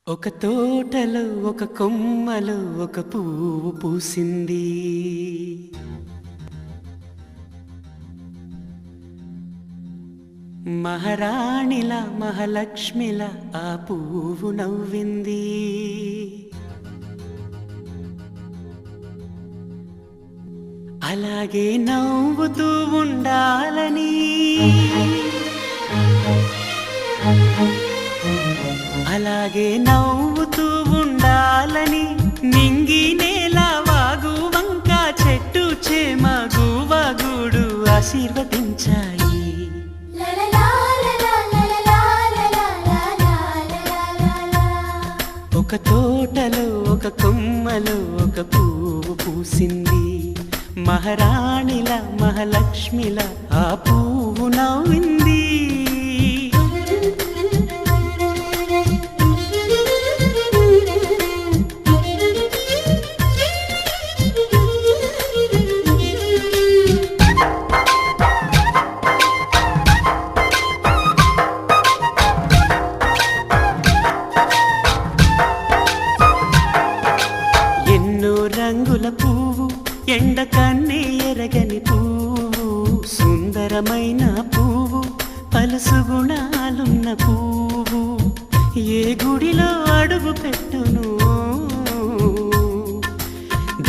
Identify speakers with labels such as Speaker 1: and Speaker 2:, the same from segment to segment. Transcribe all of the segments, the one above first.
Speaker 1: ఒక తోటలో ఒక కొమ్మలో ఒక పువ్వు పూసింది. మహారాణిలా మహాలక్ష్మిలా ఆ పువ్వు నవ్వింది. అలాగే నవ్వుతూ ఉండాలని, అలాగే నవ్వుతూ ఉండాలని నింగి నేల వాగు వంక చెట్టు చేమ గువగూడు ఆశీర్వదించాయి. ఒక తోటలో ఒక కొమ్మలో ఒక పువ్వు పూసింది. మహారాణిలా మహాలక్ష్మిలా ఆ పువ్వు నవ్వింది. రంగుల పువ్వు, ఎండ కన్నే ఎరగని పువ్వు, సుందరమైన పువ్వు, పలుసు గుణాలున్న పువ్వు, ఏ గుడిలో అడుగు పెట్టును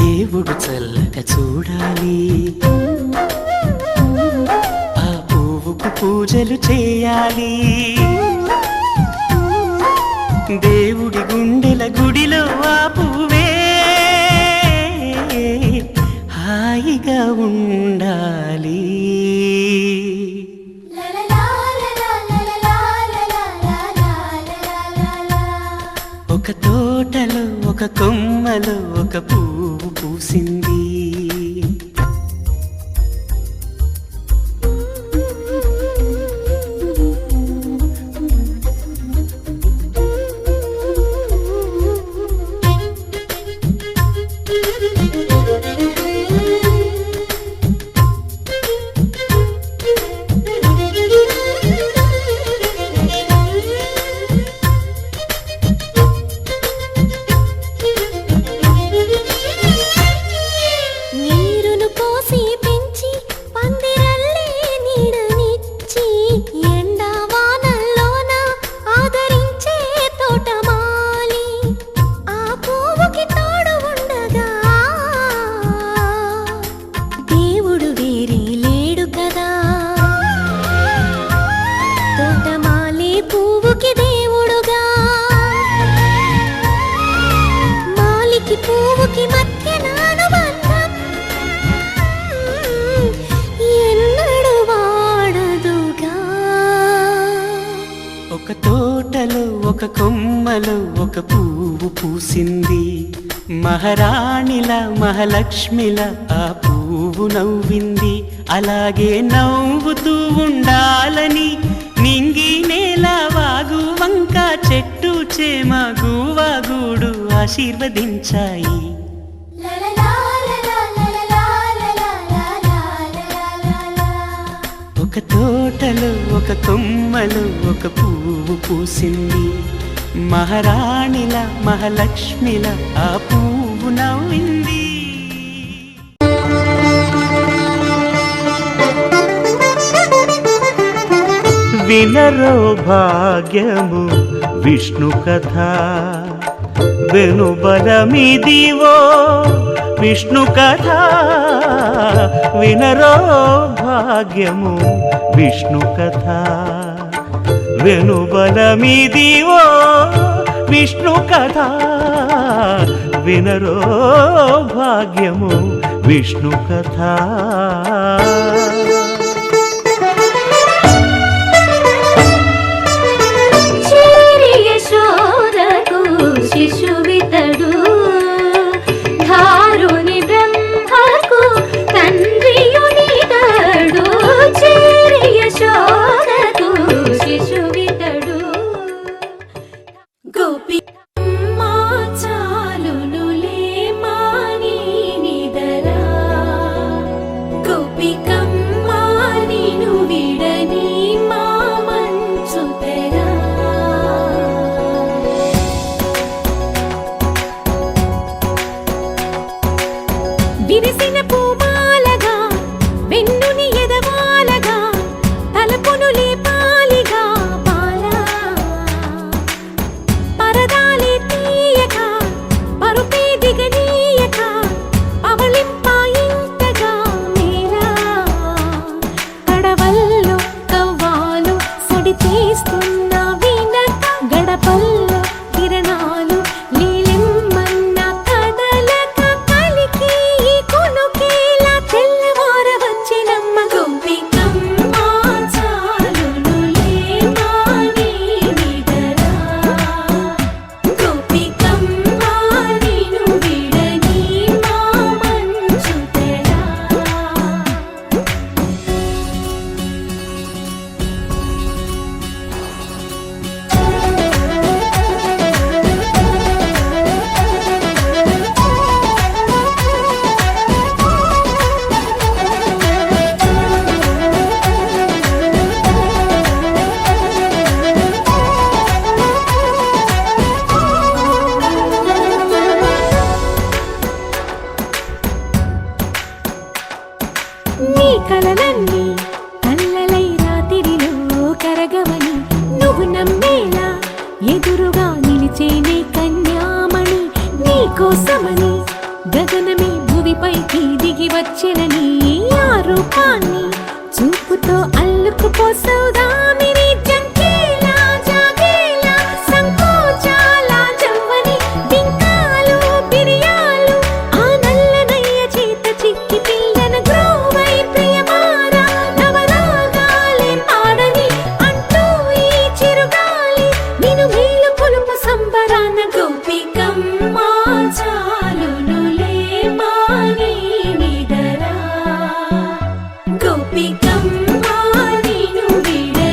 Speaker 1: దేవుడు చల్లగా చూడాలి. ఆ పువ్వుకు పూజలు చేయాలి. దేవుడి గుండెల గుడిలో ఆ పువ్వే హాయిగా ఉండాలి. ఒక తోటలో ఒక కొమ్మలో ఒక పువ్వు పూసింది. ఒక తోటలో ఒక కొమ్మలో ఒక పువ్వు పూసింది. మహారాణిలా మహాలక్ష్మిలా ఆ పువ్వు నవ్వింది. అలాగే నవ్వుతూ ఉండాలని నింగి నేల వాగు వంక చెట్టు చేమ గువగూడు ఆశీర్వదించాయి. ఒక తోటలో ఒక కొమ్మలో ఒక పువ్వు పూసింది. మహారాణిలా మహాలక్ష్మిలా ఆ పువ్వు నవ్వింది.
Speaker 2: వినరో భాగ్యము విష్ణు కథ, వెనుబలమిదివో విష్ణు కథ వినరో భాగ్యము విష్ణు కథ వెనుబలమిదివో విష్ణు కథ వినరో భాగ్యము విష్ణు కథ
Speaker 3: శిశువితడు ధారుని బ్రహ్మకు తండ్రియునితడు చేరి యశోదకు శిశువితడు గోపి చాలునులే మాని నిదరా గోపికమ్మా నిను విడని మా మంచు తెరా విరిసిన పూమాలగా వెన్నుని ఎదవాలగా తలపును లేపాలిగా బాలా పరదాలే తీయక పరుపే దిగనీయక పవళింపాయింతగా మేలా కడవల్లో కవ్వాలు సడి తీస్తున్న వినక గడపల్లో కిరణాలు నీలిమ్మన్న కదలక కలికి కొనుకేలా తెల్లవార వచ్చినమ్మ గోపికమ్మ చాలునులే మాని నిదరా గోపికమ్మ నిను విడని మా మంచు తెరా నీ కలలన్నీ కల్లలై రాత్రిలో కరగవని నువ్వు నమ్మేలా ఎదురుగా నిలిచేనే కన్యామణి నీ కోసమని గగనమే భువిపైకి దిగి వచ్చినని ఆ రూపాన్ని చూపుతో అల్లుకుపోసౌదామిని జంకేలా జాగేలా సంకోచాల జవ్వని బింకాలు బిరియాలు ఆ నల్లనయ్య చేత చిక్కి పిల్లన గ్రోవై ప్రియమారా నవరాగాలే పాడని అంటూ ఈ చిరుగాలి నిను మేలు పొలుపు సంబరాన గోపికమ్మ చాలునులే మాని నిదరా గోపికమ్మ నిను విడని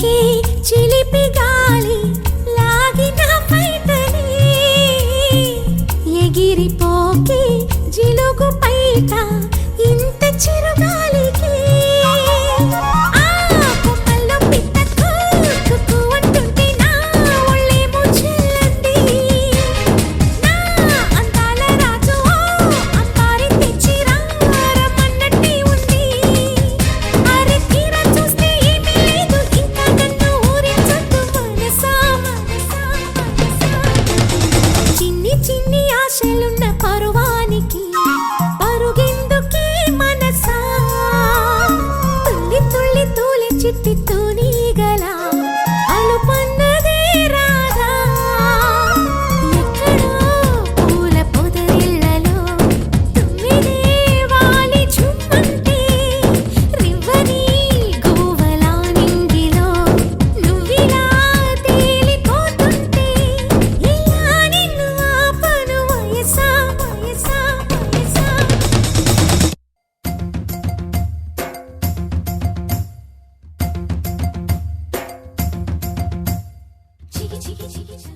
Speaker 3: పైకి చిలిపి గాలి లాగిన పైటని ఎగిరిపోకి జిలుగు పైట ఇంత చిరుగాలికి ఆ కొమ్మల్లో పిట్ట కుక్కు అంటుంటే నా ఒళ్ళేమో చెల్లంది నా అందాల రాజు అంబారి తెచ్చి రమ్మన్నట్టే ఉంది అరే తీరా చూస్తే ఏమీ లేదు ఇంకా నన్ను ఊరించొద్దు మనసా మనసా మనసా చిన్ని చిన్ని ఆశలున్న పరువానికి పరుగెందుకే మనసా తుల్లి తుల్లి తూలి చిట్టి తూనీగల అలుపన్నదే రాదా ఎక్కడో పూల పొదరిళ్ళలో తుమ్మిదే వాలి చుమ్మంటే రివ్వని గోవలా నింగిలో నువ్విలా తేలిపోతుంటే ఇలా నిన్ను ఆపను వయసా వయసా వయసా చిగి చిగి చిగి చం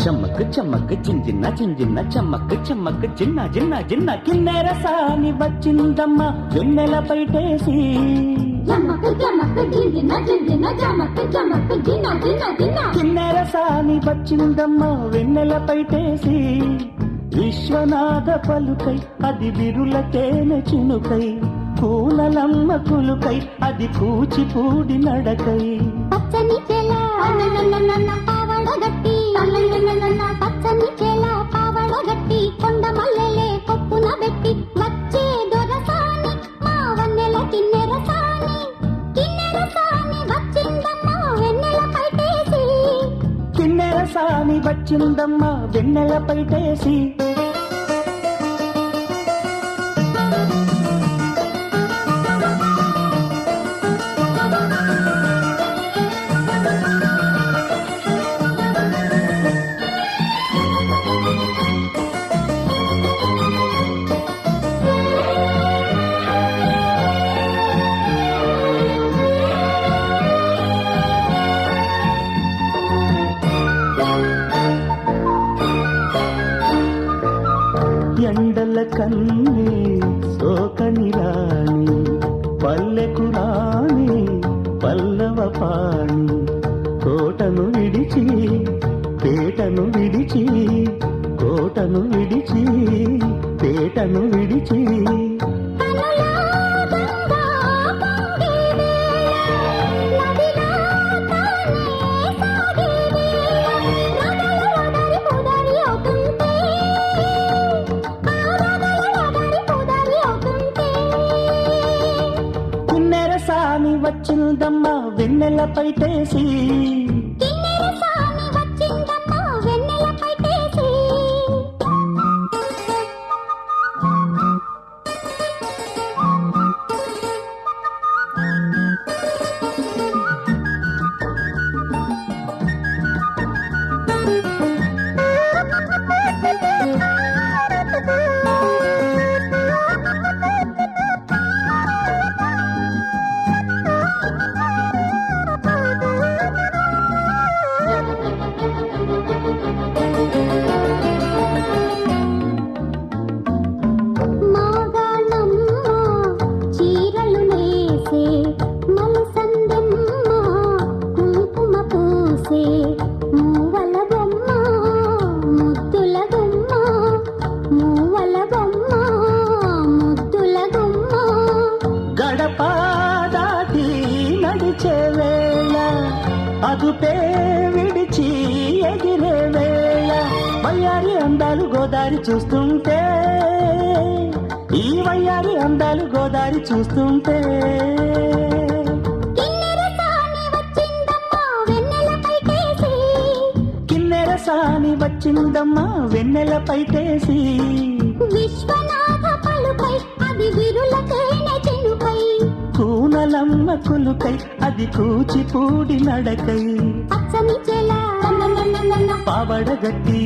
Speaker 1: చమ్మక్ చమ్మక్ చింజిన్న చింజిన్న చమ్మక్ చమ్మక్ చిన్న చిన్న చిన్న కిన్నెర సాని వచ్చిందమ్మ వెన్నెల పైటేసి
Speaker 3: జమక్ జమక్ జింజిన జింజిన జమక్ జమక్ జిన జిన జిన
Speaker 1: కిన్నెర సాని వచ్చిందమ్మ వెన్నెల పైటేసి విశ్వనాథ పలుకై అది విరుల తేనె చినుకై పూలలమ్మ కులుకై అది కూచిపూడి నడకై
Speaker 3: పచ్చని చెల పావడ గట్టి పచ్చని చెల పావడ గట్టి కొండ మల్లెలే కొప్పున పెట్టి వచ్చే దొరసాని మా వన్నెల కిన్నెర సాని వచ్చిందమ్మ వెన్నెల పైటేసి
Speaker 1: కిన్నెర సాని వచ్చిందమ్మ వెన్నెల పైటేసి ఎండల కన్నీ సోకని రాణి పల్లెకు రాణి పల్లవ పాణి కోటను విడిచి పేటను విడిచి కోటను విడిచి పేటను విడిచి కిన్నెర సాని వచ్చిందమ్మ వెన్నెల పైటేసి అదుపే విడిచి ఎగిరే వేళ వయ్యారి అందాలు గోదారి చూస్తుంటే ఈ వయ్యారి అందాలు గోదారి చూస్తుంటే
Speaker 3: కిన్నెర సాని వచ్చిందమ్మా వెన్నెల పైటేసి
Speaker 1: కిన్నెర సాని వచ్చిందమ్మా వెన్నెల పైటేసి
Speaker 3: విశ్వనాథ పలుకై అది విరులకైన చెనుకై
Speaker 1: కూనలమ్మ కులుకై అది కూచిపూడి నడకై
Speaker 3: పచ్చని చెల
Speaker 1: పావడగట్టి